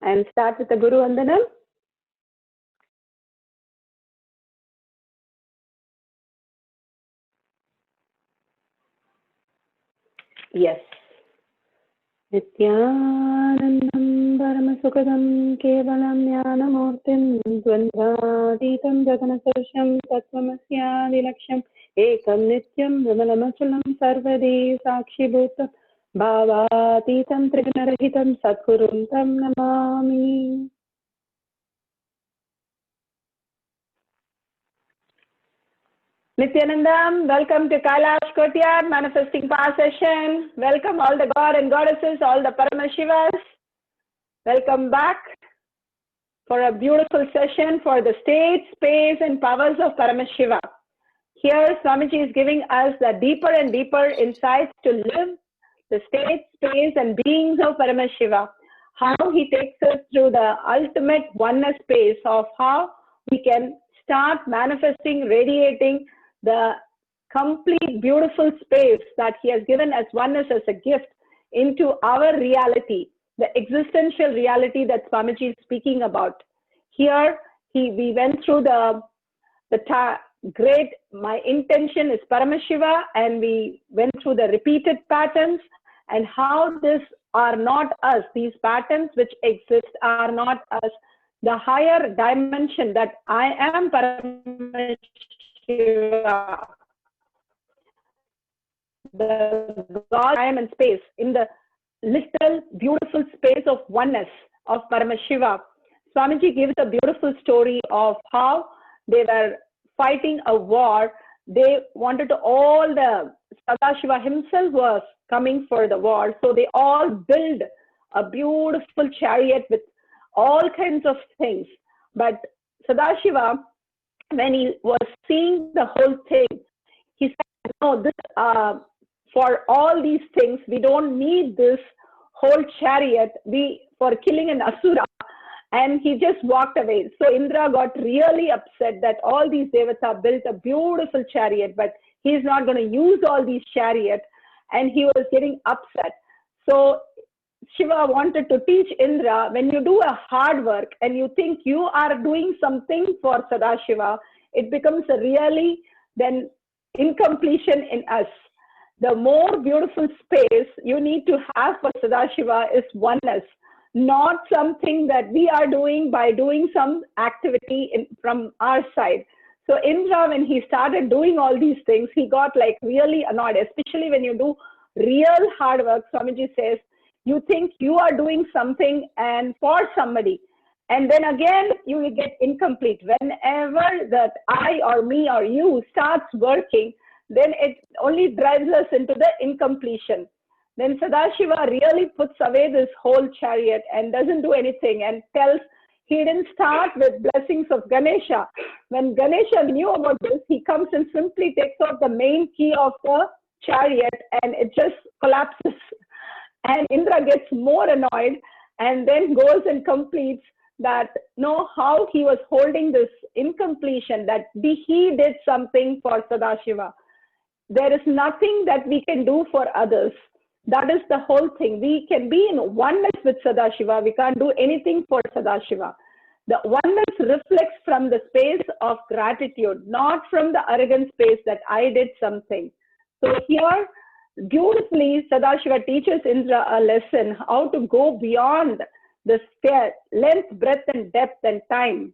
and start with the Guru Vandanam. Yes. Nithyanandam Paramasukadam Kevalam Jnanamurtim Dvandhatitam Jaganasarusham Tattvamasya Ekam Nityam Vimalamachalam Sarvadi Sakshibhutam Bhavatitam Trigunarahitam Satgurum Tam Namami. Nithyanandam, welcome to Kailash Courtyard Manifesting Power Session. Welcome all the God and Goddesses, all the Paramashivas. Welcome back for a beautiful session for the state, space and powers of Paramashiva. Here Swamiji is giving us the deeper and deeper insights to live the state, space and beings of Paramashiva. How he takes us through the ultimate oneness space of how we can start manifesting, radiating the complete beautiful space that he has given us oneness as a gift into our reality, the existential reality that Swamiji is speaking about. Here, we went through the great, my intention is Paramashiva, and we went through the repeated patterns and how these are not us, these patterns which exist are not us. The higher dimension that I am Paramashiva, the God, time and space, in the little beautiful space of oneness of Paramashiva. Swamiji gives a beautiful story of how they were fighting a war. They wanted to, all the Sadashiva himself was coming for the war. So they all built a beautiful chariot with all kinds of things. But Sadashiva, when he was seeing the whole thing, he said, no, this, for all these things, we don't need this whole chariot for killing an Asura. And he just walked away. So Indra got really upset that all these Devata built a beautiful chariot, but he's not going to use all these chariots. And he was getting upset. So Shiva wanted to teach Indra, when you do a hard work and you think you are doing something for Sadashiva, it becomes a really then incompletion in us. The more beautiful space you need to have for Sadashiva is oneness, not something that we are doing by doing some activity from our side. So Indra, when he started doing all these things, he got like really annoyed, especially when you do real hard work. Swamiji says, you think you are doing something and for somebody, and then again you will get incomplete. Whenever that I or me or you starts working, then it only drives us into the incompletion. Then Sadashiva really puts away this whole chariot and doesn't do anything and tells he didn't start with blessings of Ganesha. When Ganesha knew about this, he comes and simply takes out the main key of the chariot and it just collapses. And Indra gets more annoyed and then goes and completes that, know how he was holding this incompletion, that he did something for Sadashiva. There is nothing that we can do for others. That is the whole thing. We can be in oneness with Sadashiva. We can't do anything for Sadashiva. The oneness reflects from the space of gratitude, not from the arrogant space that I did something. So here, beautifully, Sadashiva teaches Indra a lesson, how to go beyond the length, breadth, and depth and time.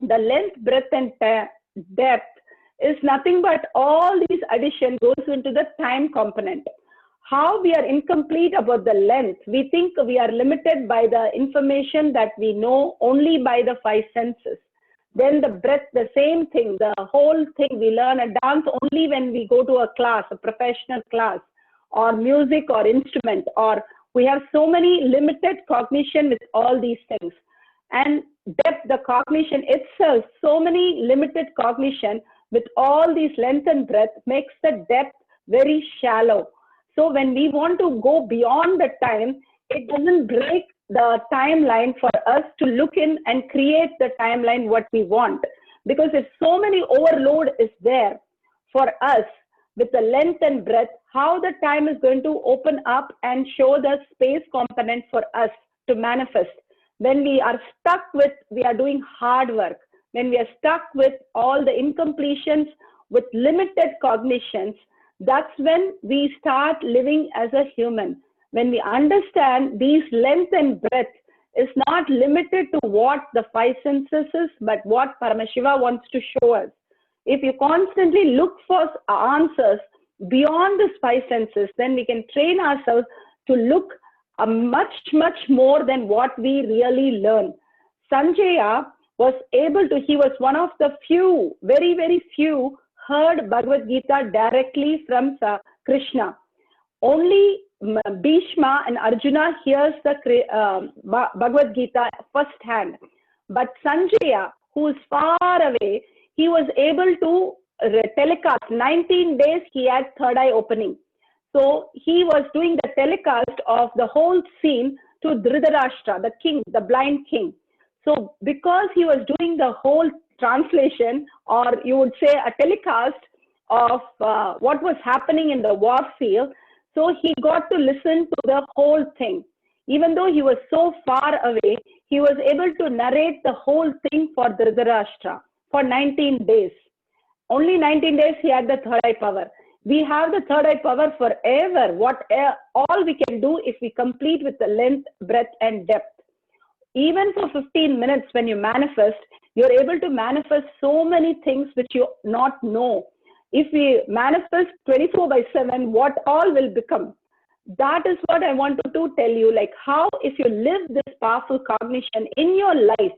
The length, breadth, and depth is nothing but all these addition goes into the time component. How we are incomplete about the length. We think we are limited by the information that we know only by the 5 senses. Then the breadth, the same thing, the whole thing. We learn a dance only when we go to a class, a professional class, or music or instrument, or we have so many limited cognition with all these things. And depth, the cognition itself, so many limited cognition with all these length and breadth makes the depth very shallow. So when we want to go beyond the time, it doesn't break the timeline for us to look in and create the timeline what we want. Because if so many overload is there for us with the length and breadth, how the time is going to open up and show the space component for us to manifest. when we are stuck with, we are doing hard work, when we are stuck with all the incompletions, with limited cognitions, that's when we start living as a human. When we understand these length and breadth is not limited to what the five senses is, but what Paramashiva wants to show us. If you constantly look for answers beyond these five senses, then we can train ourselves to look much, much more than what we really learn. Sanjaya was able to, he was one of the few, very, very few, heard Bhagavad Gita directly from Krishna. Only Bhishma and Arjuna hears the Bhagavad Gita first hand. But Sanjaya, who is far away, he was able to telecast. 19 days he had third eye opening. So he was doing the telecast of the whole scene to Dhritarashtra, the king, the blind king. So because he was doing the whole translation, or you would say a telecast of what was happening in the war field, so he got to listen to the whole thing. Even though he was so far away, he was able to narrate the whole thing for Dhritarashtra for 19 days. Only 19 days he had the third eye power. We have the third eye power forever. All we can do is we complete with the length, breadth, and depth. Even for 15 minutes when you manifest, you're able to manifest so many things which you not know. If we manifest 24/7, what all will become? That is what I wanted to tell you, like how if you live this powerful cognition in your life,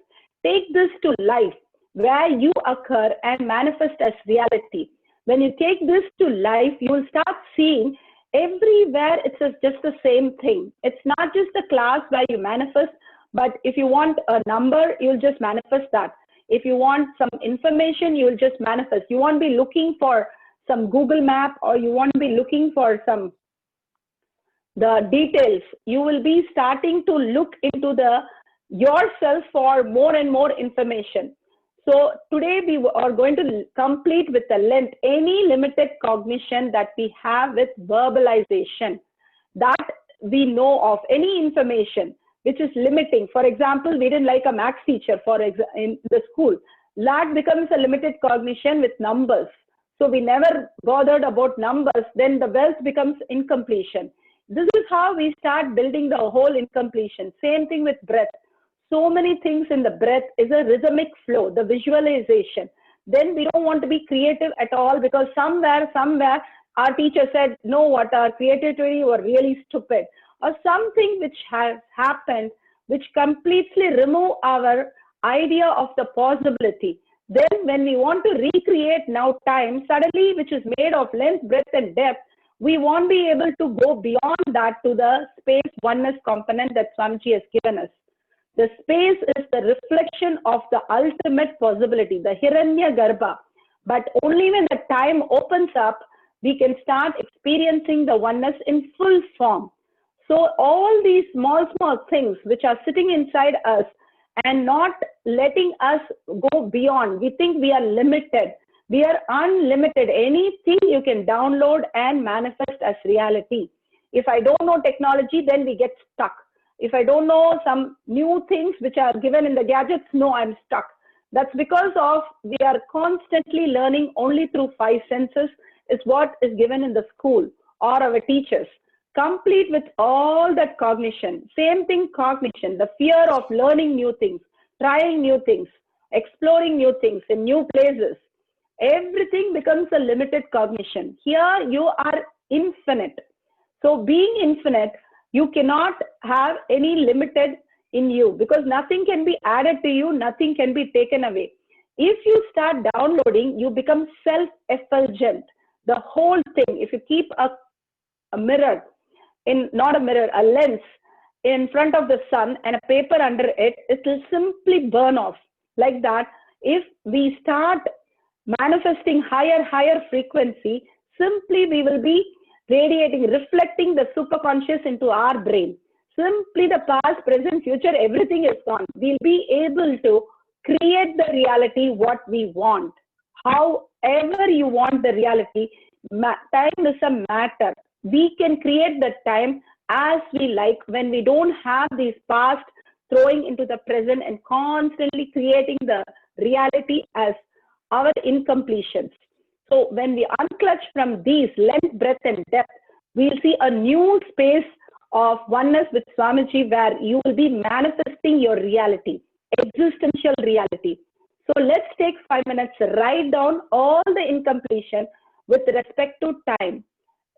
take this to life where you occur and manifest as reality. When you take this to life, you will start seeing everywhere it's just the same thing. It's not just the class where you manifest, but if you want a number, you'll just manifest that. If you want some information, you'll just manifest. You won't be looking for some Google map, or you won't be looking for the details. You will be starting to look into yourself for more and more information. So today we are going to complete with the length, any limited cognition that we have with verbalization, that we know of, any information which is limiting. For example, we didn't like a maths teacher in the school. That becomes a limited cognition with numbers. So we never bothered about numbers, then the wealth becomes incompletion. This is how we start building the whole incompletion. Same thing with breath. So many things in the breath is a rhythmic flow, the visualization. Then we don't want to be creative at all, because somewhere our teacher said, no, what our creativity were really stupid, or something which has happened which completely remove our idea of the possibility. Then when we want to recreate now time, suddenly, which is made of length, breadth, and depth, we won't be able to go beyond that to the space oneness component that Swamiji has given us. The space is the reflection of the ultimate possibility, the Hiranya Garbha. But only when the time opens up, we can start experiencing the oneness in full form. So all these small things which are sitting inside us and not letting us go beyond, we think we are limited. We are unlimited. Anything you can download and manifest as reality. If I don't know technology, then we get stuck. If I don't know some new things which are given in the gadgets, no, I'm stuck. That's because we are constantly learning only through five senses, is what is given in the school or our teachers. Complete with all that cognition. Same thing, cognition, the fear of learning new things, trying new things, exploring new things in new places. Everything becomes a limited cognition. Here you are infinite. So being infinite, you cannot have any limited in you, because nothing can be added to you, nothing can be taken away. If you start downloading, you become self-effulgent. The whole thing, if you keep a mirror, not a mirror, a lens in front of the sun and a paper under it, it will simply burn off. Like that, if we start manifesting higher frequency, simply we will be radiating, reflecting the superconscious into our brain. Simply the past, present, future, everything is gone. We'll be able to create the reality what we want. However you want the reality, time is a matter. We can create the time as we like when we don't have these past throwing into the present and constantly creating the reality as our incompletions. So when we unclutch from these length, breadth, and depth, we'll see a new space of oneness with Swamiji where you will be manifesting your reality, existential reality. So let's take 5 minutes, write down all the incompletion with respect to time,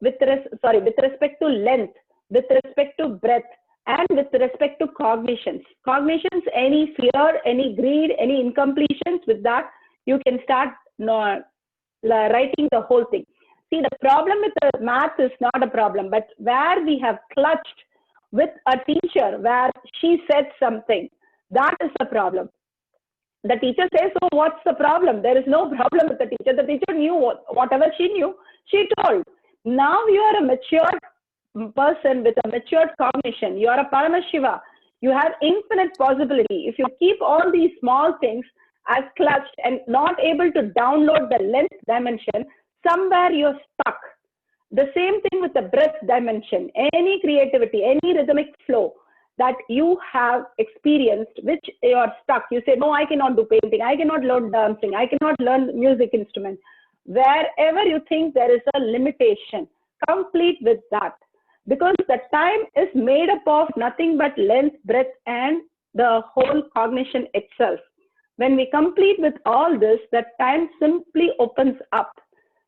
with respect to length, with respect to breadth, and with respect to cognitions. Cognitions, any fear, any greed, any incompletions, with that, you can start writing the whole thing. See, the problem with the math is not a problem, but where we have clutched with a teacher where she said something, that is the problem. The teacher says, so what's the problem? There is no problem with the teacher. The teacher knew whatever she knew, she told. Now you are a mature person with a matured cognition. You are a Paramashiva. You have infinite possibility. If you keep all these small things as clutched and not able to download the length dimension, somewhere you're stuck. The same thing with the breadth dimension. Any creativity, any rhythmic flow that you have experienced, which you are stuck. You say, no, I cannot do painting. I cannot learn dancing. I cannot learn music instruments. Wherever you think there is a limitation, complete with that. Because the time is made up of nothing but length, breadth, and the whole cognition itself. When we complete with all this, the time simply opens up.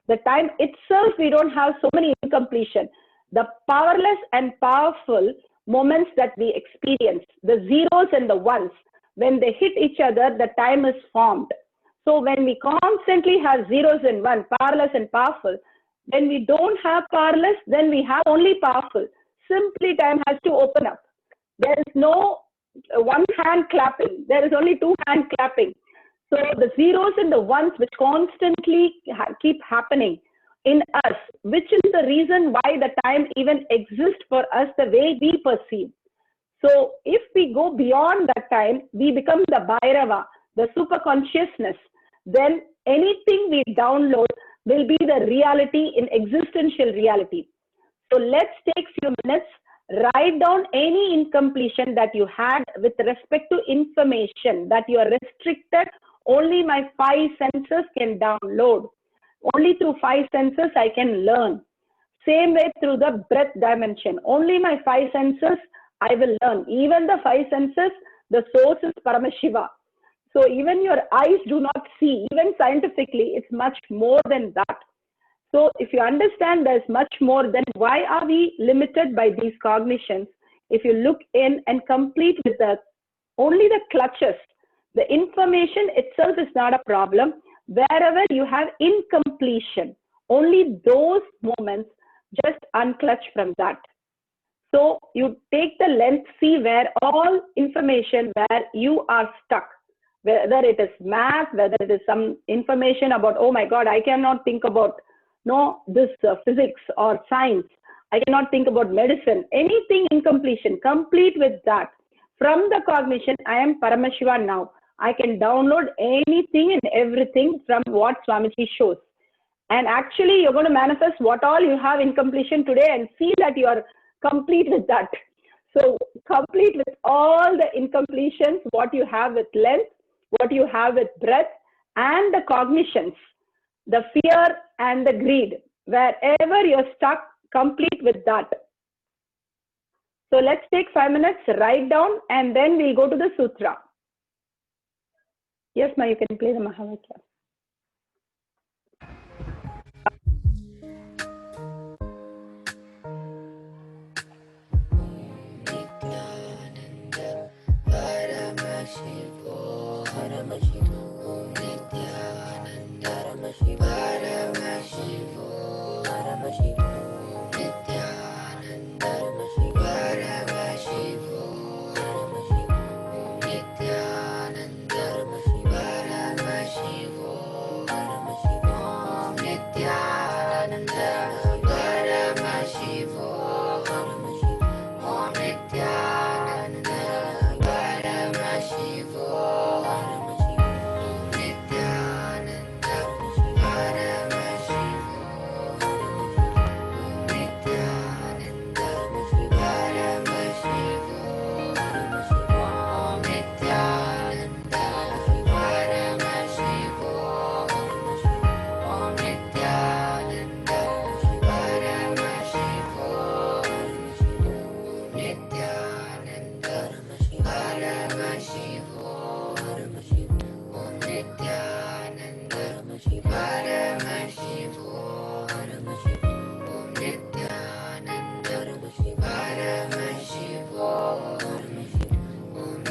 The time itself, we don't have so many incompletion. The powerless and powerful moments that we experience, the zeros and the ones, when they hit each other, the time is formed. So when we constantly have zeros and one, powerless and powerful, when we don't have powerless, then we have only powerful. Simply time has to open up. There is no one hand clapping. There is only two hand clapping. So the zeros and the ones which constantly keep happening in us, which is the reason why the time even exists for us the way we perceive. So if we go beyond that time, we become the Bhairava, the super consciousness. Then anything we download will be the reality in existential reality. So let's take few minutes, write down any incompletion that you had with respect to information that you are restricted. Only my 5 senses can download. Only through 5 senses I can learn. Same way through the breadth dimension. Only my 5 senses I will learn. Even the 5 senses, the source is Paramashiva. So even your eyes do not see. Even scientifically, it's much more than that. So if you understand there's much more, then why are we limited by these cognitions? If you look in and complete with only the clutches, the information itself is not a problem. Wherever you have incompletion, only those moments, just unclutch from that. So you take the length, see where all information where you are stuck, whether it is math, whether it is some information about, oh my God, I cannot think about this physics or science. I cannot think about medicine. Anything incompletion, complete with that. From the cognition, I am Paramashiva now. I can download anything and everything from what Swamiji shows. And actually, you're going to manifest what all you have incompletion today and see that you are complete with that. So complete with all the incompletions, what you have with length, what you have with breadth, and the cognitions, the fear and the greed. Wherever you're stuck, complete with that. So let's take 5 minutes, write down, and then we'll go to the sutra. Yes, Ma, you can play the Mahavakya. Nithyananda Paramashivam, Paramashivam, Nithyananda Paramashivam, Paramashivam, Nithyananda Paramashivam, Paramashivam, Nithyananda Paramashivam.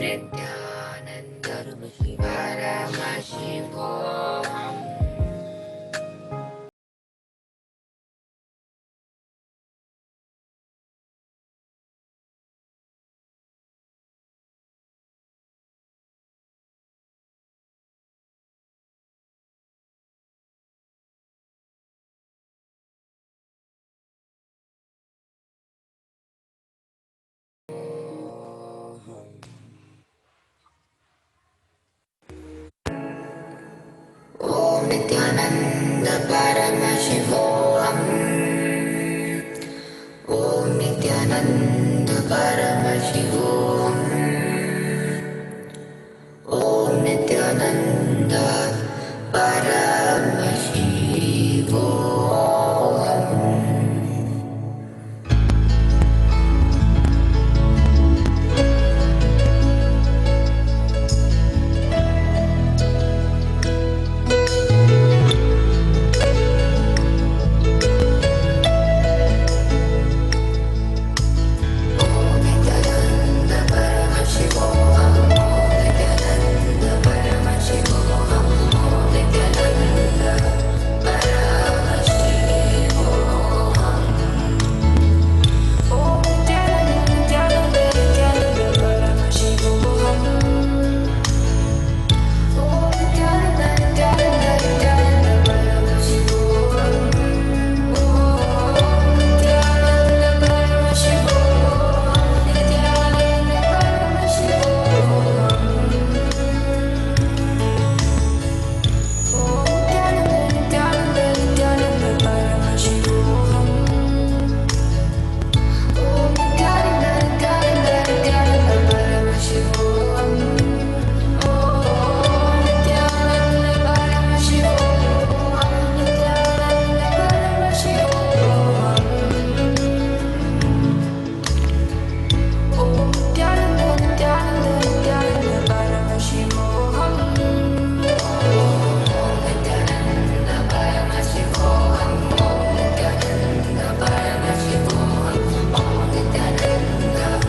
Nithyananda Paramashivam. Om Nithyananda Paramashivam. Om Nithyananda Paramashivam. Om Nithyananda Paramashivam. Om Nithyananda Paramashivam. Om Nithyananda Paramashivam. Om Nithyananda Paramashivam. Om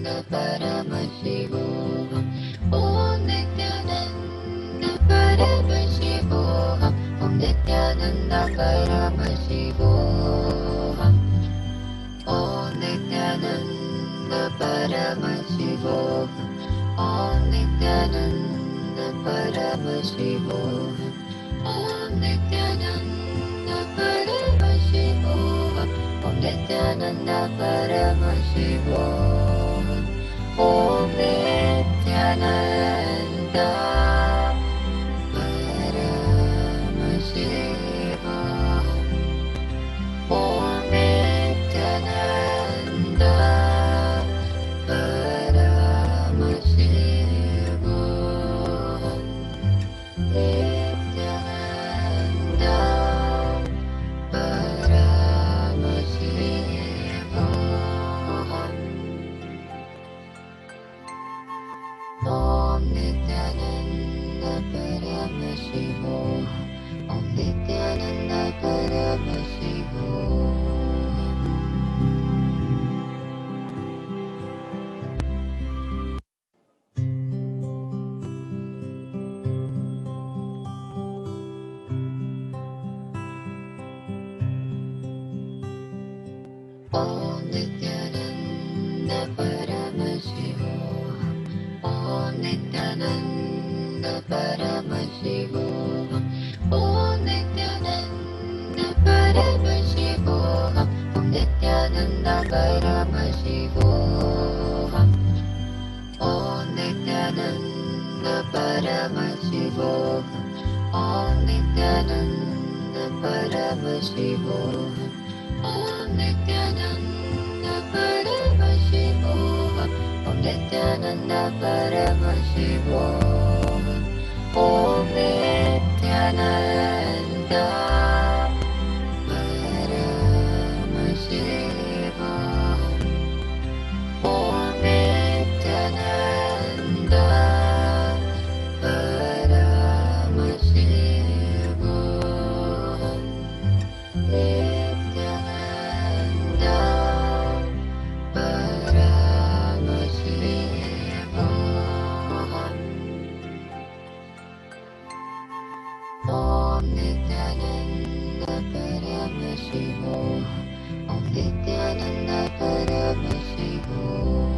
Nithyananda Paramashivam. Om Nithyananda Paramashivam. Om Nithyananda Paramashivam. Om Nithyananda Paramashivam. Om Nithyananda Paramashivam. Om Nithyananda Paramashivam. Om Nithyananda Paramashivam. Nithyananda Paramashivam. Om Nithyananda Paramashivam. Om Nithyananda Paramashivam. Om Nithyananda Paramashivam. Om Nithyananda Paramashivam. Om Nithyananda Paramashivam. Om Nithyananda Paramashivam. Om Nithyananda Paramashivam. Om Nithyananda Paramashivam. Om Nithyananda Paramashivam. Om Nithyananda Paramashivam. Om Nithyananda Paramashivam. Om Nithyananda Paramashivam. Nithyananda Paramashivam.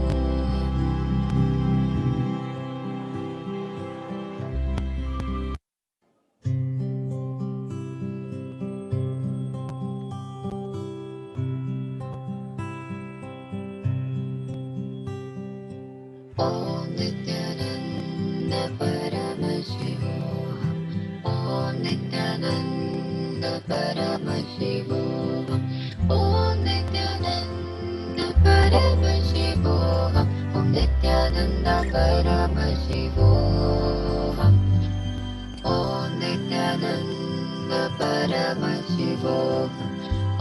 Om Nithyananda Paramashivam. Om Nithyananda Paramashivam. Om Nithyananda Paramashivam. Om Nithyananda Paramashivam. Om Nithyananda Paramashivam. Om Nithyananda Paramashivam.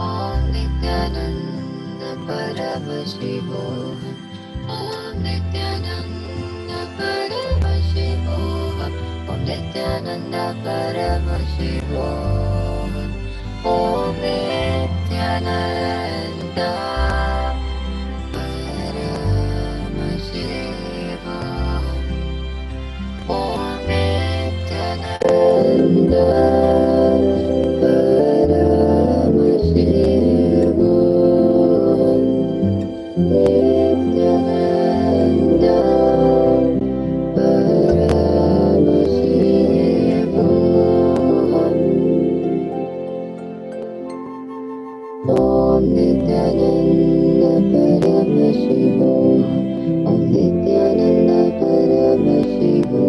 Om Nithyananda Paramashivam. Om Nithyananda Paramashivam. Om Nithyananda Paramashivam. Om Nithyananda Paramashivam. Om Nithyananda Paramashivam. Om Nithyananda Paramashivam. Nithyananda Paramashivam. Om Nithyananda Paramashivam. Om Nithyananda Paramashivam.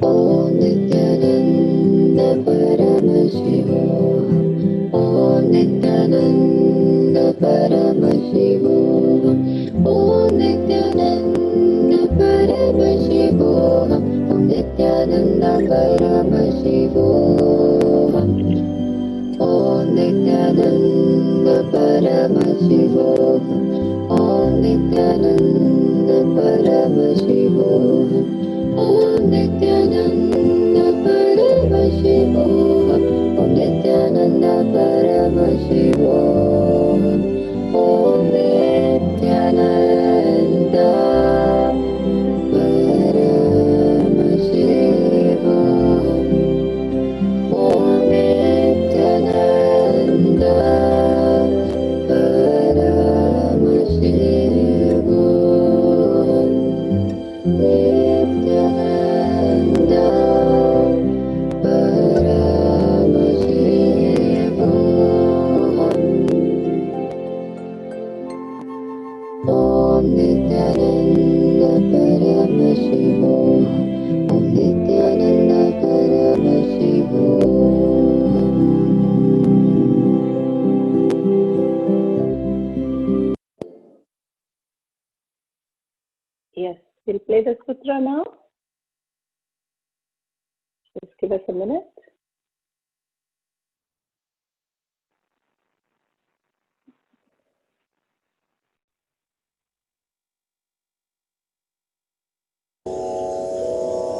Om Nithyananda Paramashivam. Om Nithyananda Paramashivam. Om Nithyananda Paramashivam. Om Nithyananda Paramashivam. Om Nithyananda Paramashivam. Om Nithyananda Paramashivam. Om Nithyananda Paramashivam. Om Nithyananda Paramashivam. Om Nithyananda Paramashivam. Om Nithyananda Paramashivam. Nithyananda Paramashivam. Om Nithyananda Paramashivam. Om Nithyananda Paramashivam. Yes, we'll play the sutra now. Just give us a minute.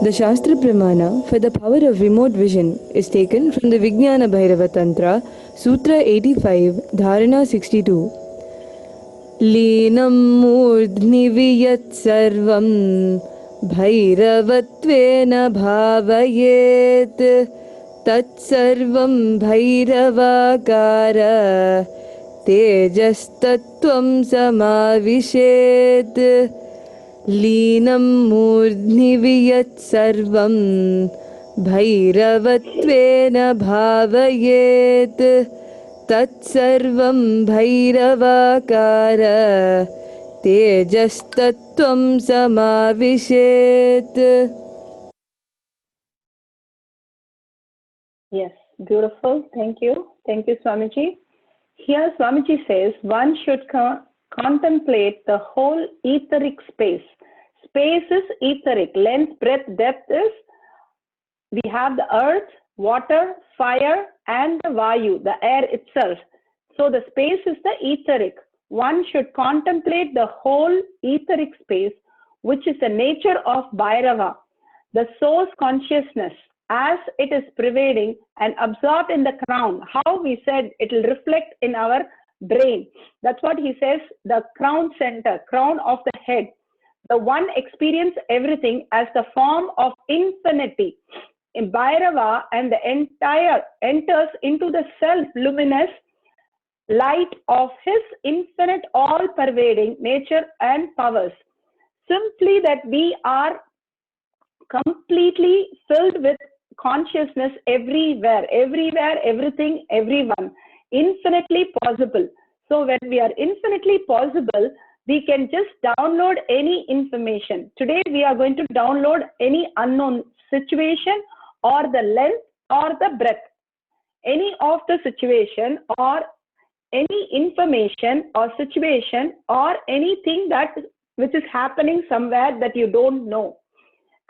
The Shastra Pramana for the power of remote vision is taken from the Vijnana Bhairava Tantra, Sutra 85, Dharana 62. Linam murdhni viyat sarvam bhairavattvena bhavayet tat sarvam bhairavakara tejas tattvam samavishet. Linam murdhni viyat sarvam bhairavattvena bhavayet तत्सर्वं भैरवाकार तेजस्तत्त्वं समाविशेत्. Yes, beautiful. Thank you. Thank you, Swamiji. Here, Swamiji says one should contemplate the whole etheric space. Space is etheric. Length, breadth, depth is, we have the earth, water, fire, and the Vayu, the air itself. So the space is the etheric. One should contemplate the whole etheric space, which is the nature of Bhairava, the source consciousness, as it is pervading and absorbed in the crown. How we said it will reflect in our brain. That's what he says, the crown center, crown of the head. The one experience everything as the form of infinity in Bhairava, and the entire enters into the self-luminous light of his infinite, all-pervading nature and powers. Simply that we are completely filled with consciousness everywhere, everything, everyone, infinitely possible. So when we are infinitely possible, we can just download any information. Today we are going to download any unknown situation or the length or the breadth, any of the situation or any information or situation or anything that which is happening somewhere that you don't know.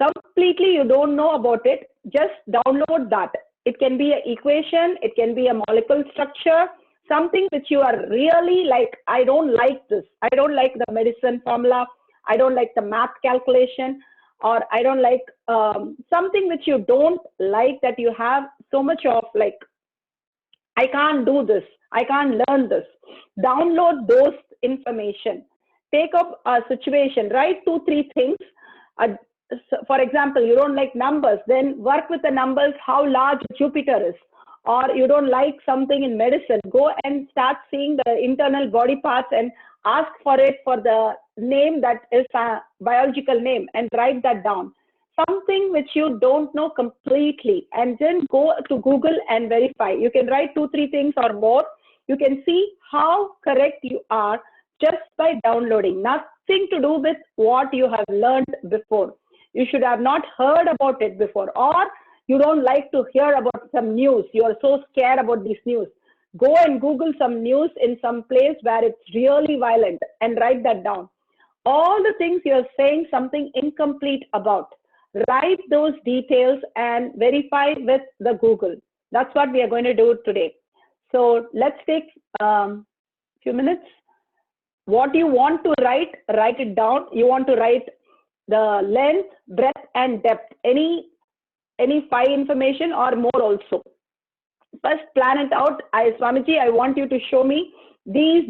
Completely you don't know about it, just download that. It can be an equation, it can be a molecule structure, something which you are really like, I don't like this, I don't like the medicine formula, I don't like the math calculation, or I don't like something which you don't like, that you have so much of like, I can't do this, I can't learn this. Download those information. Take up a situation, write 2-3 things. For example, you don't like numbers, then work with the numbers, how large Jupiter is. Or you don't like something in medicine, go and start seeing the internal body parts and ask for it, for the name that is a biological name, and write that down. Something which you don't know completely, and then go to Google and verify. You can write 2-3 things or more. You can see how correct you are just by downloading. Nothing to do with what you have learned before. You should have not heard about it before, or you don't like to hear about some news. You are so scared about this news. Go and Google some news in some place where it's really violent and write that down. All the things you are saying something incomplete about, write those details and verify with the Google. That's what we are going to do today. So let's take few minutes. What you want to write it down. You want to write the length, breadth, and depth. Any 5 information or more also. First, plan it out. Swamiji, I want you to show me these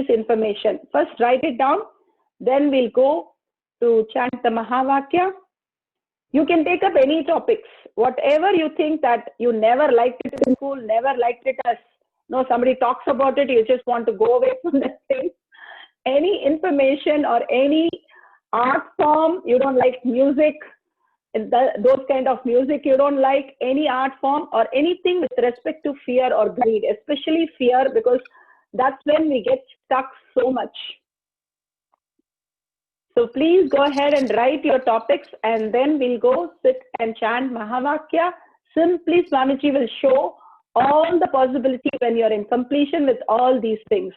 information. First, write it down. Then we'll go to chant the Mahavakya. You can take up any topics, whatever you think that you never liked it in school, never liked it as, no, somebody talks about it, you just want to go away from that thing. Any information or any art form, you don't like music, those kind of music you don't like, any art form or anything with respect to fear or greed, especially fear, because that's when we get stuck so much. So please go ahead and write your topics, and then we'll go sit and chant Mahavakya. Simply Swamiji will show all the possibility when you're in completion with all these things.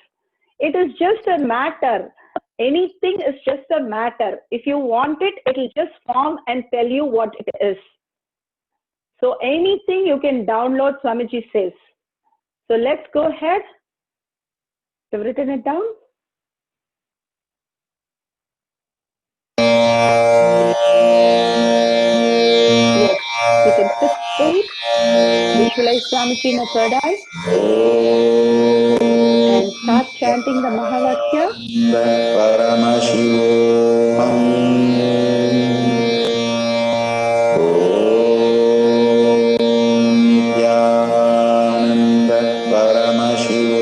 It is just a matter. Anything is just a matter. If you want it, it will just form and tell you what it is. So anything you can download, Swamiji says. So let's go ahead. You've written it down? Yes, you can sit straight, visualize Swamiji in a third eye, and start chanting the Mahavakya. Paramashivam. Nithyananda Paramashivam.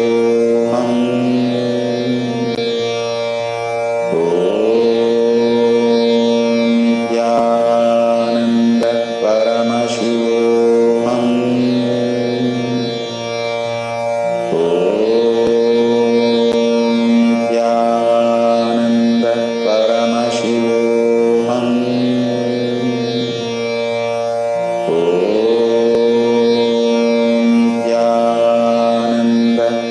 Nithyananda Paramashivam.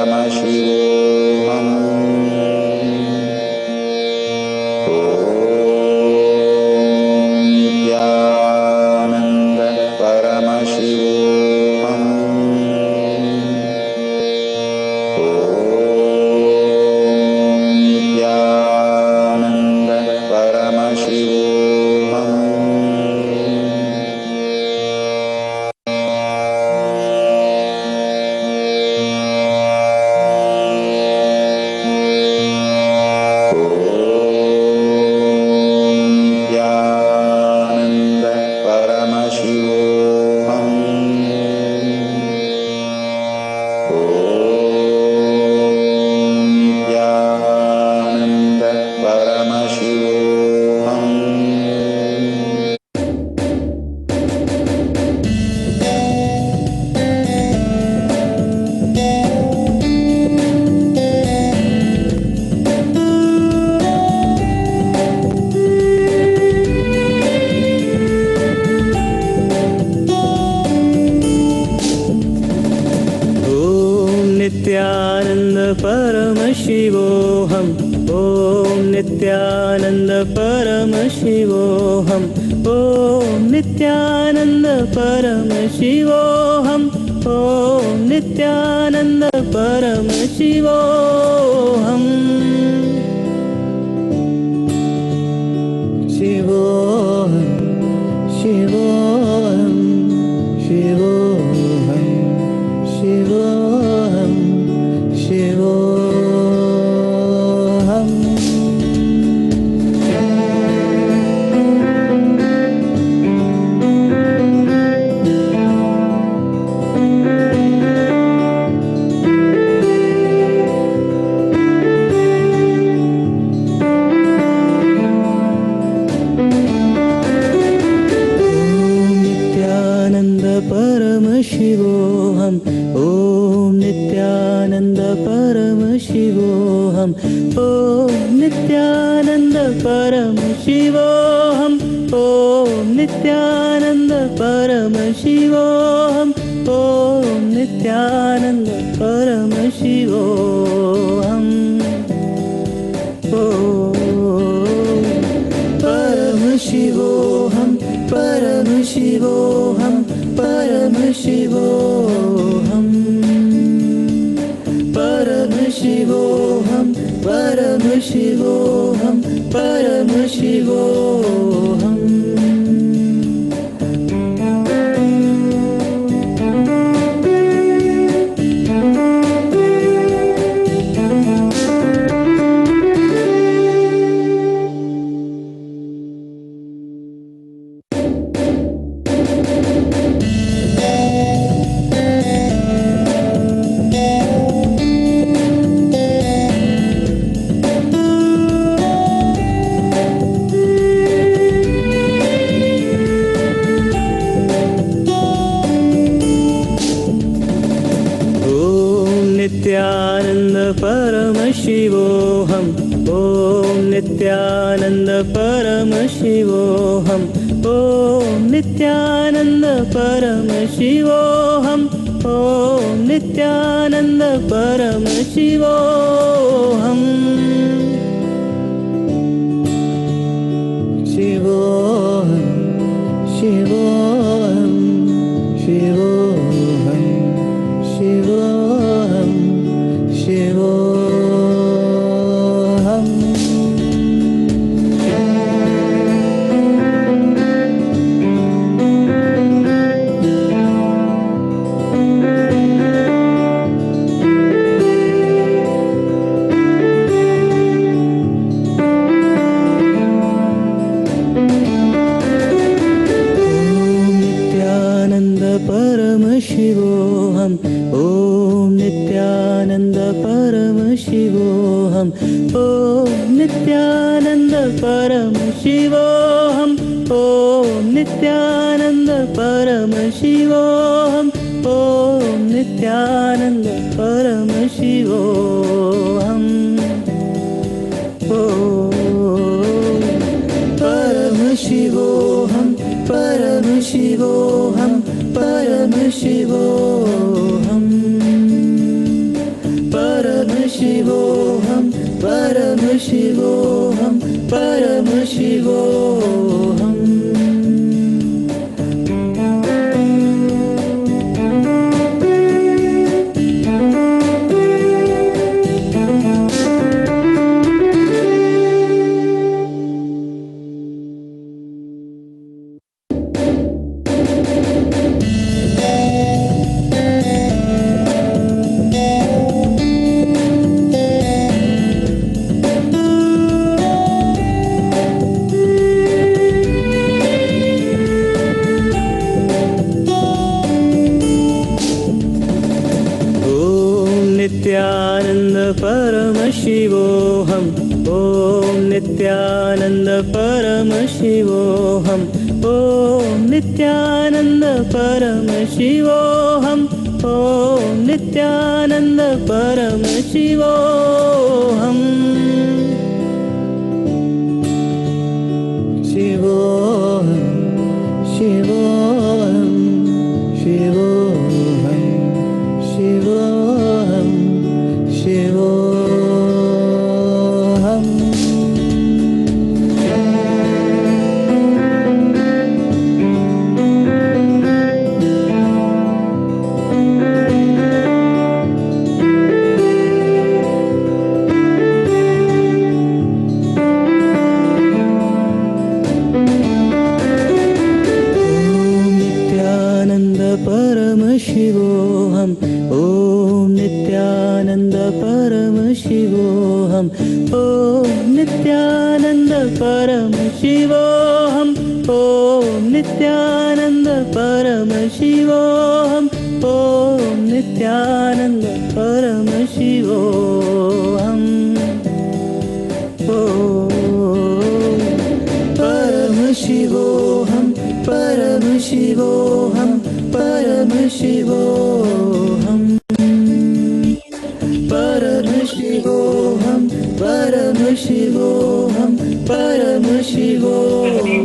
Paramashivam. Nithyananda Paramashivam. Nithyananda Paramashivam. Nithyananda Paramashivam. Nithyananda Paramashivam. Nityanand परमशिवोऽहम् ॐ नित्यानंद परमशिवोऽहम् ॐ नित्यानंद परमशिवोऽहम् ॐ नित्यानंद परमशिवोऽहम् शिवोऽहम् शिवोऽहम् शिवोऽहम् शिवोऽहम् शिवोऽहम् नित्यानंद परमशिवोऽहम् ॐ नित्यानंद परमशिवोऽहम् ॐ नित्यानंद परमशिवोऽहम् ॐ नित्यानंद परमशिवोऽहम् ॐ नित्यानंद परमशिवोऽहम् परमशिवोऽहम् परमशिवोऽहम् परमशिवोऽहम् परमशिवोऽहम् परमशिवोऽहम् परमशिवोऽहम् नित्यानंद परमशिवोऽहम् ॐ नित्यानंद परमशिवोऽहम् ॐ नित्यानंद परमशिवोऽहम् ॐ नित्यानंद परमशिवोऽहम् शिवोऽहम् शिवोऽहम् शिवोऽहम् शिवोऽहम् शिवोऽहम् परमशिवोऽहम् ॐ नित्यानंद परमशिवोऽहम् ॐ नित्यानंद परमशिवोऽहम् ॐ नित्यानंद परमशिवोऽहम् ॐ नित्यानंद परमशिवोऽहम् परमशिवोऽहम् परमशिवोऽहम् परमशिवोऽहम् Paramashivoham, Paramashivoham, Paramashivoham. Nityananda Paramashivoham, Om Nityananda Paramashivoham, Om Nityananda Paramashivoham, Om Nityananda Paramashivoham. Shivoham, Shivoham, Shivoham, Shivoham, Shivoham. Paramashivoham, Om Nityananda Paramashivoham, Om Nityananda Paramashivoham, Om Nityananda Paramashivoham, Om Nityananda Paramashivoham. Om Paramashivoham, Paramashivoham, Paramashivoham, Paramashivoham, Paramashivoham, Paramashivoham.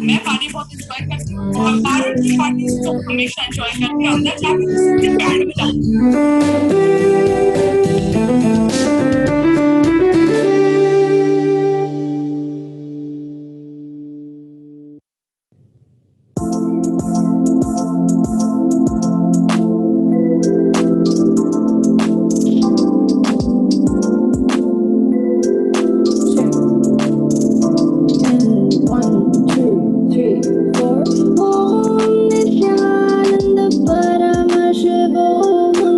मैं पानी बहुत enjoy करती हूँ और भारत की parties को हमेशा enjoy करती हूँ अंदर जाके बैंड बजाती हूँ। Nityananda Paramashivoham,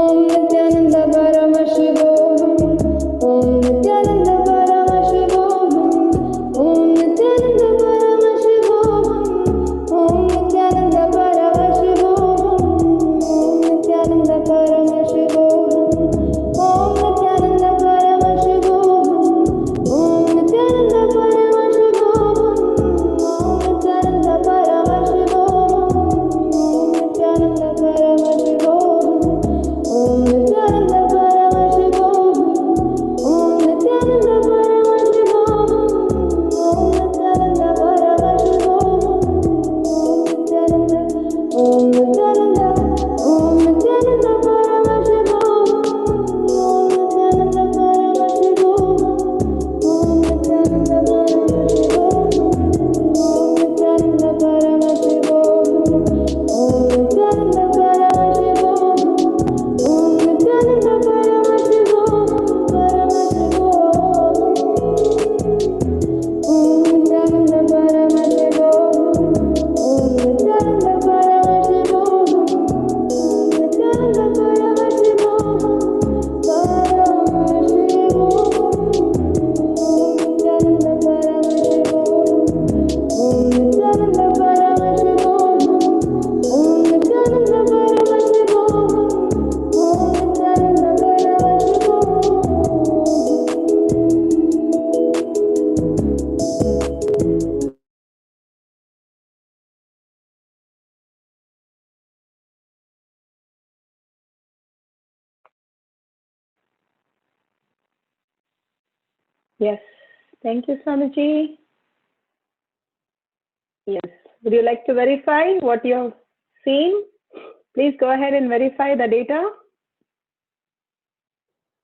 Om Nithyananda Paramashivam. Om Nithyananda Paramashivam. Om Nithyananda Paramashivam. Om Nithyananda Paramashivam. Om Nithyananda Paramashivam. Om Nithyananda Paramashivam. Om Nithyananda Paramashivam. Om Nithyananda Paramashivam. Om Nithyananda Paramashivam. Om Nithyananda Paramashivam. Om Nithyananda Paramashivam. Om Nithyananda Paramashivam. Om Nithyananda. Om Nithyananda Paramashivam. Om Nithyananda Paramashivam. Om Nithyananda Paramashivam. Om Nithyananda Paramashivam. Om Nithyananda Paramashivam. Om Nithyananda Paramashivam. Om Nithyananda Paramashivam. Om Nithyananda Paramashivam. Om Nithyananda Paramashivam. Om Nithyananda Paramashivam. Om Nithyananda Paramashivam. Om Nithyananda Paramashivam. Yes. Thank you, Swamiji. Yes. Would you like to verify what you have seen? Please go ahead and verify the data.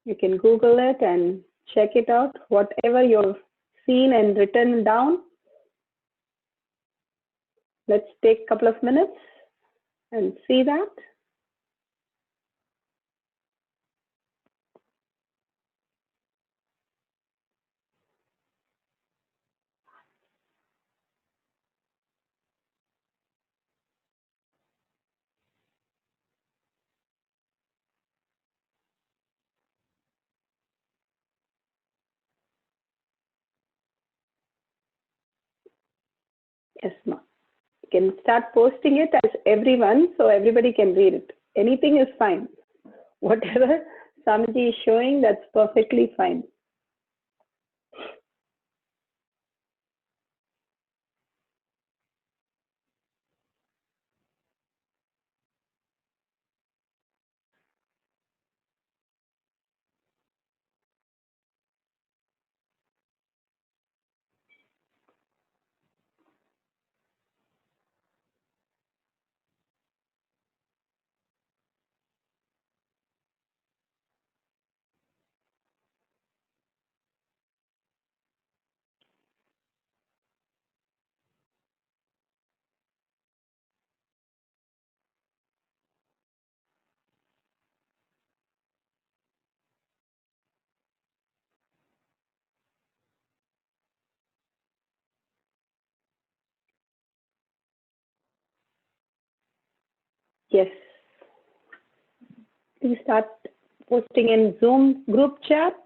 You can Google it and check it out, whatever you've seen and written down. Let's take a couple of minutes and see that. Yes, ma'am. You can start posting it as everyone, so everybody can read it. Anything is fine. Whatever Swamiji is showing, that's perfectly fine. Yes. Please start posting in Zoom group chat.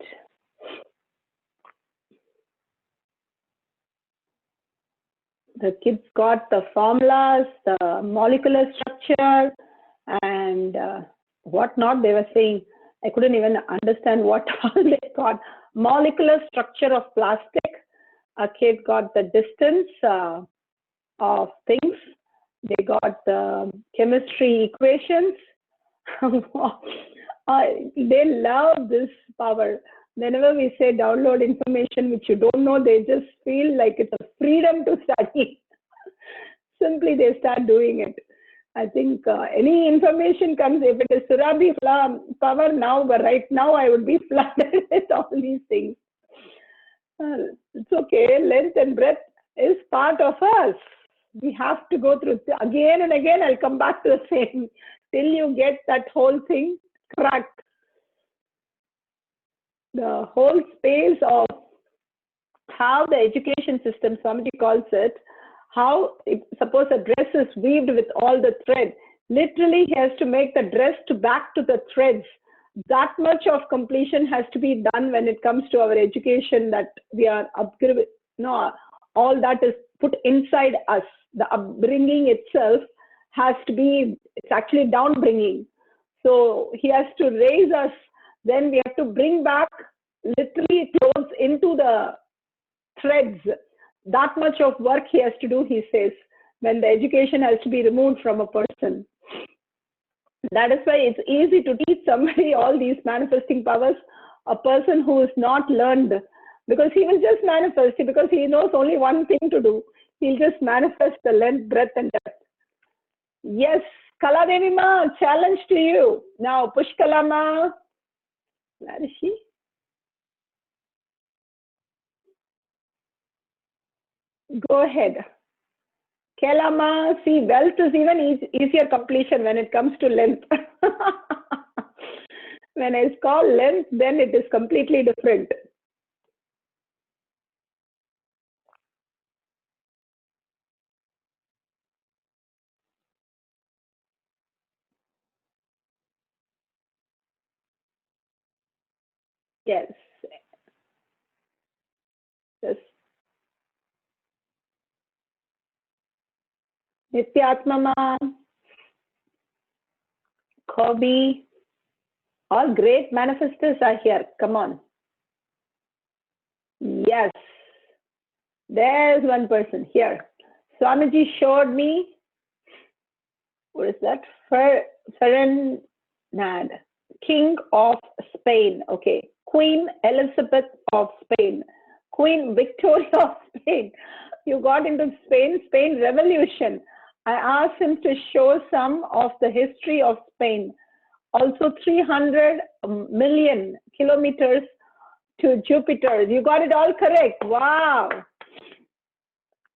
The kids got the formulas, the molecular structure, and whatnot they were saying. I couldn't even understand what all they got. Molecular structure of plastic. A kid got the distance of things. They got the chemistry equations. They love this power. Whenever we say download information which you don't know, they just feel like it's a freedom to study. Simply they start doing it. I think any information comes, if it is Surabhi power now, but right now I would be flooded with all these things. It's okay. Length and breadth is part of us. We have to go through again and again. I'll come back to the same till you get that whole thing cracked. The whole space of how the education system, somebody calls it, how, if, suppose a dress is weaved with all the thread, Literally, he has to make the dress to back to the threads. That much of completion has to be done when it comes to our education, that we are upgrading. No, all that is put inside us. The upbringing itself has to be, it's actually downbringing. So he has to raise us. Then we have to bring back literally clothes into the threads. That much of work he has to do, he says, when the education has to be removed from a person. That is why it's easy to teach somebody all these manifesting powers, a person who is not learned, because he will just manifest, because he knows only one thing to do. He'll just manifest the length, breadth, and depth. Yes, Kaladevi Ma, challenge to you. Now, Pushkala Ma, where is she? Go ahead. Kelama, see, wealth is even easier completion when it comes to length. When it's called length, then it is completely different. Yes. Yes. Nityatmama, Kobi, all great manifestors are here. Come on. Yes. There's one person here. Swamiji showed me, what is that? Ferdinand, King of Spain. Okay. Queen Elizabeth of Spain. Queen Victoria of Spain. You got into Spain Revolution. I asked him to show some of the history of Spain. Also 300 million kilometers to Jupiter. You got it all correct. Wow.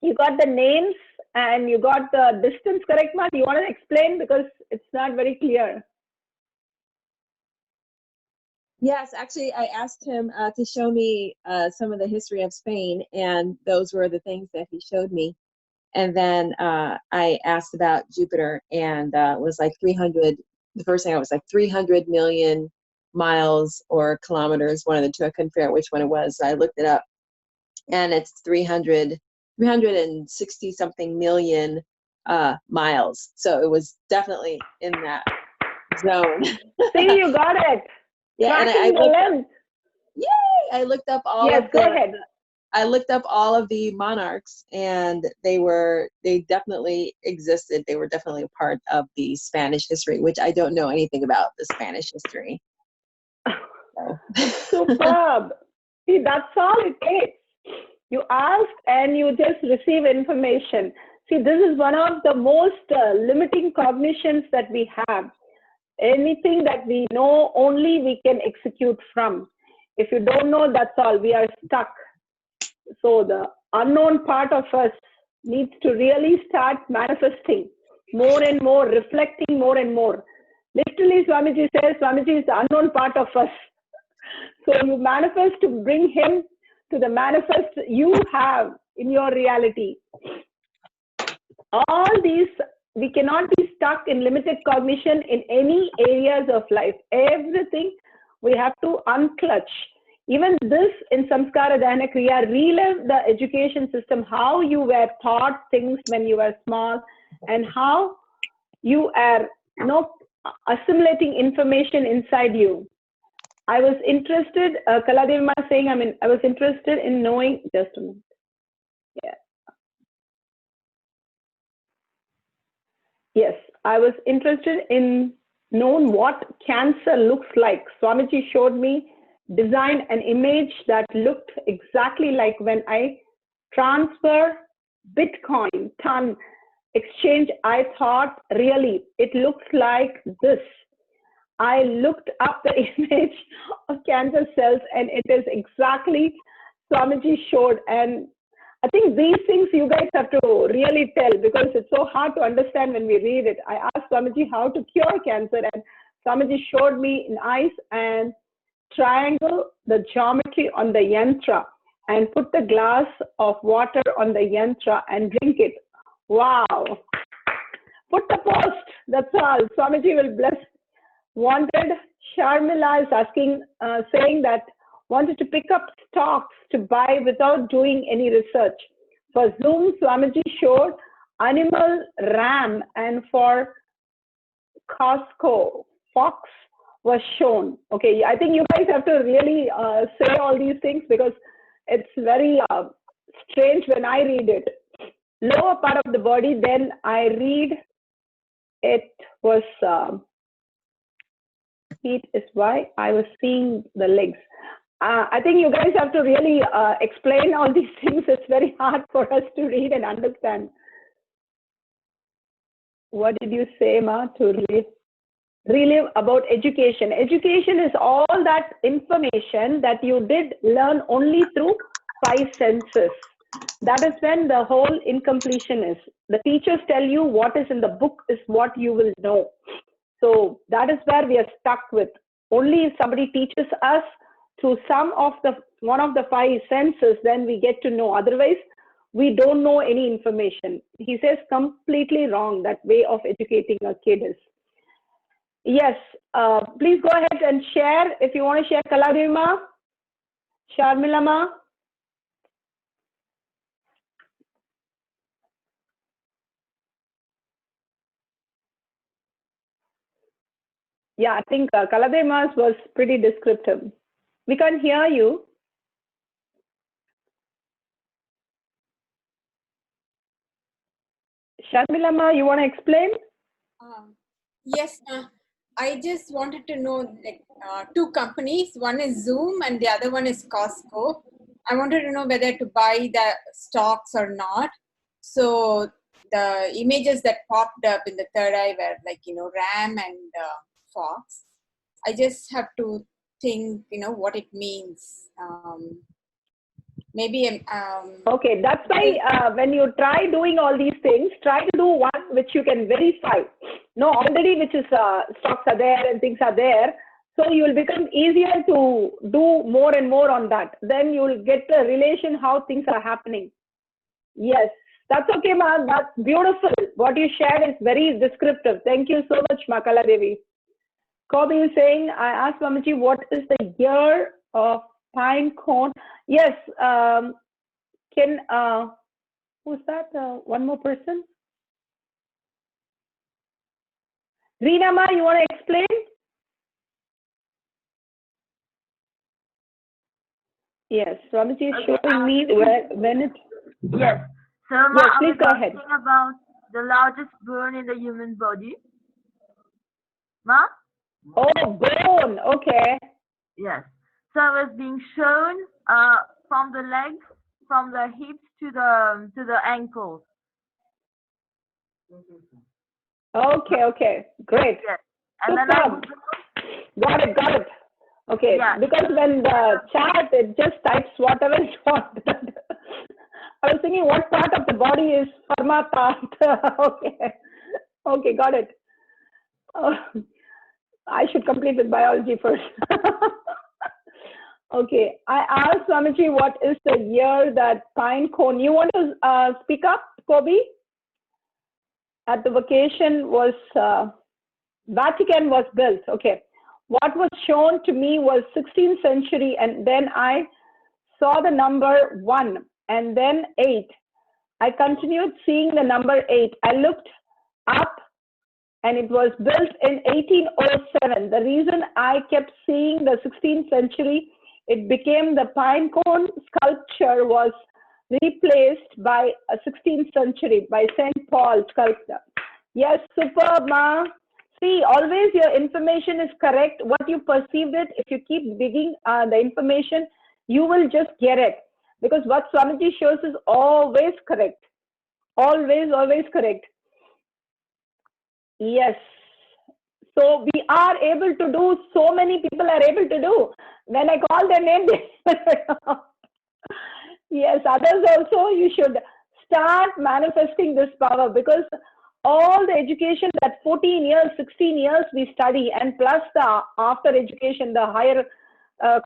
You got the names and you got the distance correct, Ma? Do you want to explain? Because it's not very clear. Yes, actually, I asked him to show me some of the history of Spain, and those were the things that he showed me. And then I asked about Jupiter, and it was like 300. The first thing I was like 300 million miles or kilometers, one of the two. I couldn't figure out which one it was. So I looked it up, and it's 360 something million miles. So it was definitely in that zone. See, you got it. Yeah, and I looked up, yay! I looked up all of go ahead. I looked up all of the monarchs, and they definitely existed. They were definitely a part of the Spanish history, which I don't know anything about the Spanish history. So. Superb. See, that's all it takes. You ask and you just receive information. See, this is one of the most limiting cognitions that we have. Anything that we know, only we can execute from. If you don't know, that's all. We are stuck. So the unknown part of us needs to really start manifesting more and more, reflecting more and more. Literally, Swamiji says, Swamiji is the unknown part of us. So you manifest to bring him to the manifest you have in your reality. All these, we cannot be stuck in limited cognition in any areas of life. Everything we have to unclutch. Even this in Samskara Dhyana Kriya, relive the education system, how you were taught things when you were small, and how you are assimilating information inside you. I was interested, Kaladevi Ma saying, I was interested in knowing, just a minute. Yeah. Yes, I was interested in knowing what cancer looks like. Swamiji showed me, designed an image that looked exactly like when I transfer Bitcoin, ton exchange. I thought, really, it looks like this. I looked up the image of cancer cells, and it is exactly Swamiji showed. And I think these things you guys have to really tell, because it's so hard to understand when we read it. I asked Swamiji how to cure cancer, and Swamiji showed me in ice and triangle the geometry on the yantra and put the glass of water on the yantra and drink it. Wow. Put the post. That's all. Swamiji will bless. Wanted, Sharmila is asking, saying that wanted to pick up stocks to buy without doing any research. For Zoom, Swamiji showed animal ram, and for Costco, fox was shown. Okay, I think you guys have to really say all these things because it's very strange when I read it. Lower part of the body, then I read it was feet is why I was seeing the legs. I think you guys have to really explain all these things. It's very hard for us to read and understand. What did you say, Ma, to relive about education? Education is all that information that you did learn only through 5 senses. That is when the whole incompletion is. The teachers tell you what is in the book is what you will know. So that is where we are stuck with. Only if somebody teaches us through one of the 5 senses, then we get to know. Otherwise, we don't know any information. He says completely wrong, that way of educating a kid is. Yes, please go ahead and share. If you want to share, Kaladevi Ma, Sharmila Ma. Yeah, I think Kaladevi Ma's was pretty descriptive. We can't hear you. Sharmila Ma, you want to explain? Yes, I just wanted to know like 2 companies. One is Zoom and the other one is Costco. I wanted to know whether to buy the stocks or not. So the images that popped up in the third eye were like, ram and fox. I just have to think, what it means. Maybe okay, that's why when you try doing all these things, try to do one which you can verify. No, already which is stocks are there and things are there, so you will become easier to do more and more on that. Then you will get the relation how things are happening. Yes, that's okay, ma'am. That's beautiful. What you shared is very descriptive. Thank you so much, Makala Devi. Kobe is saying, I asked Swamiji, what is the year of pine cone? Yes, who's that? One more person? Reena Ma, you want to explain? Yes, Swamiji is showing me when it. Yes. So, yes, please go ahead. About the largest bone in the human body. Ma? Oh, bone. Okay. Yes. So I was being shown from the legs, from the hips to the ankles. Okay. Okay. Great. Yes. And then got it. Okay. Yeah. Because when the chat it just types whatever it wants. I was thinking what part of the body is pharma part. Okay, got it. I should complete with biology first. Okay, I asked Swamiji what is the year that pine cone. You want to speak up, Kobe? At the vacation was Vatican was built. Okay, what was shown to me was 16th century, and then I saw the number 1 and then 8. I continued seeing the number 8. I looked up and it was built in 1807. The reason I kept seeing the 16th century, it became the pine cone sculpture was replaced by a 16th century by St. Paul sculptor. Yes, superb, Ma. See, always your information is correct. What you perceived it, if you keep digging the information, you will just get it. Because what Swamiji shows is always correct. Always correct. Yes. So we are able to do, so many people are able to do. When I call their name, yes, others also, you should start manifesting this power, because all the education, that 14 years, 16 years we study, and plus the after education, the higher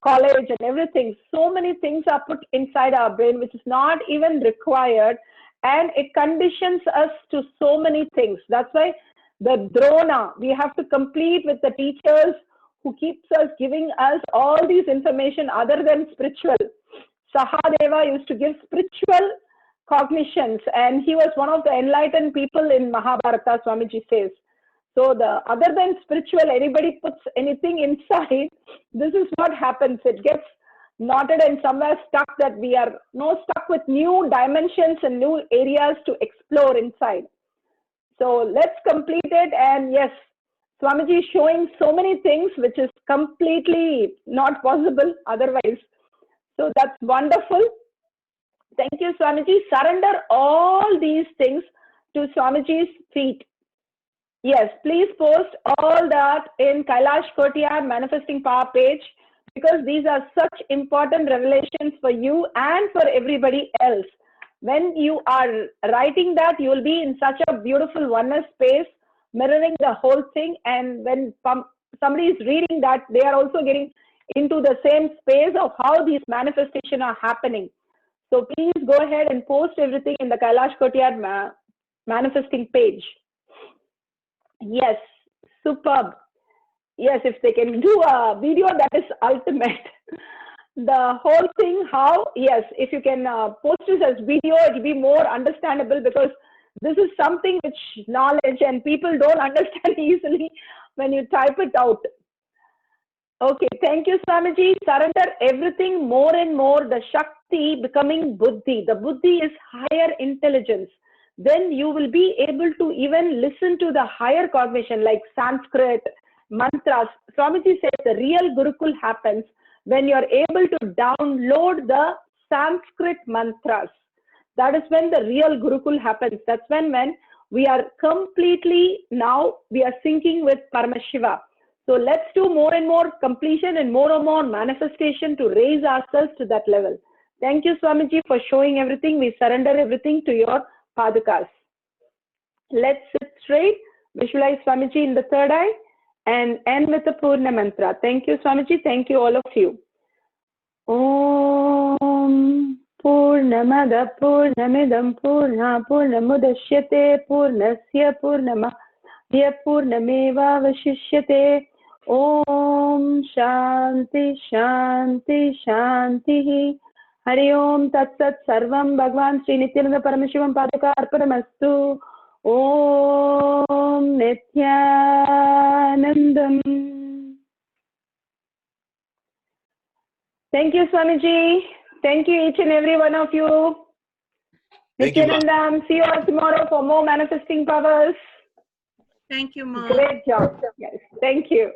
college and everything, so many things are put inside our brain which is not even required, and it conditions us to so many things. That's why the drona, we have to complete with the teachers who keeps us giving us all these information other than spiritual. Sahadeva used to give spiritual cognitions, and he was one of the enlightened people in Mahabharata, Swamiji says. So the other than spiritual, anybody puts anything inside, this is what happens. It gets knotted and somewhere stuck, that we are stuck with new dimensions and new areas to explore inside. So let's complete it. And yes, Swamiji is showing so many things which is completely not possible otherwise. So that's wonderful. Thank you, Swamiji. Surrender all these things to Swamiji's feet. Yes, please post all that in Kailash Courtyard Manifesting Power page, because these are such important revelations for you and for everybody else. When you are writing that, you will be in such a beautiful oneness space, mirroring the whole thing. And when somebody is reading that, they are also getting into the same space of how these manifestations are happening. So please go ahead and post everything in the Kailash Courtyard Manifesting page. Yes, superb. Yes, if they can do a video, that is ultimate. The whole thing, how, yes, if you can post this as video, it will be more understandable, because this is something which knowledge and people don't understand easily when you type it out. Okay, thank you, Swamiji. Surrender everything more and more, the Shakti becoming Buddhi. The Buddhi is higher intelligence. Then you will be able to even listen to the higher cognition like Sanskrit, mantras. Swamiji says the real Gurukul happens when you are able to download the Sanskrit mantras. That is when the real Gurukul happens. That's when we are completely, now we are syncing with Paramashiva. So let's do more and more completion and more manifestation to raise ourselves to that level. Thank you, Swamiji, for showing everything. We surrender everything to your Padukas. Let's sit straight, visualize Swamiji in the third eye, and end with the Purna mantra. Thank you, Swamiji. Thank you, all of you. Om Purnamada Purnamidam Purna Purnamudashyate Purnasya Purnamaya Purnameva Vashishyate. Om Shanti Shanti Shanti. Hari Om Tat Sat Sarvam Bhagwan Sri Nithyananda Paramashivam Paduka Arpanamastu. Om Nithyanandam. Thank you, Swamiji. Thank you, each and every one of you. Thank you, Ma. Nithyanandam. See you all tomorrow for more manifesting powers. Thank you, Mom. Great job. Yes. Thank you.